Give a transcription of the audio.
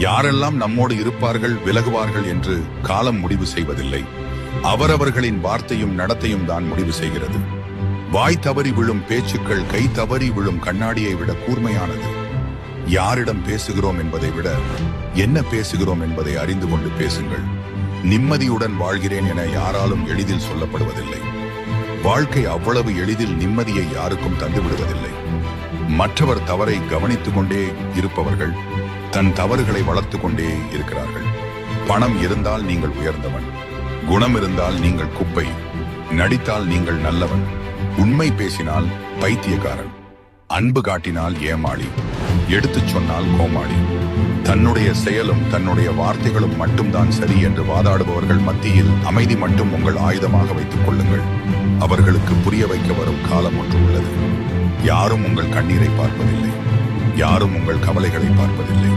யாரெல்லாம் நம்மோடு இருப்பார்கள் விலகுவார்கள் என்று காலம் முடிவு செய்வதில்லை. அவரவர்களின் வார்த்தையும் நடத்தையும் தான் முடிவு செய்கிறது. வாய் தவறி விழும் பேச்சுக்கள் கை தவறி விழும் கண்ணாடியை விட கூர்மையானது. யாரிடம் பேசுகிறோம் என்பதை விட என்ன பேசுகிறோம் என்பதை அறிந்து கொண்டு பேசுங்கள். நிம்மதியுடன் வாழ்கிறேன் என யாராலும் எளிதில் சொல்லப்படுவதில்லை. வாழ்க்கை அவ்வளவு எளிதில் நிம்மதியை யாருக்கும் தந்துவிடுவதில்லை. மற்றவர் தவறை கவனித்துக் கொண்டே இருப்பவர்கள் தன் தவறுகளை வளர்த்து கொண்டே இருக்கிறார்கள். பணம் இருந்தால் நீங்கள் உயர்ந்தவன், குணம் இருந்தால் நீங்கள் குப்பை, நடித்தால் நீங்கள் நல்லவன், உண்மை பேசினால் பைத்தியக்காரன், அன்பு காட்டினால் ஏமாளி, எடுத்துச் சொன்னால் கோமாளி. தன்னுடைய செயலும் தன்னுடைய வார்த்தைகளும் மட்டும்தான் சரி என்று வாதாடுபவர்கள் மத்தியில் அமைதி மட்டும் உங்கள் ஆயுதமாக வைத்துக் கொள்ளுங்கள். அவர்களுக்கு புரிய வைக்க வரும் காலம் ஒன்று உள்ளது. யாரும் உங்கள் கண்ணீரை பார்ப்பதில்லை, யாரும் உங்கள் கவலைகளை பார்ப்பதில்லை.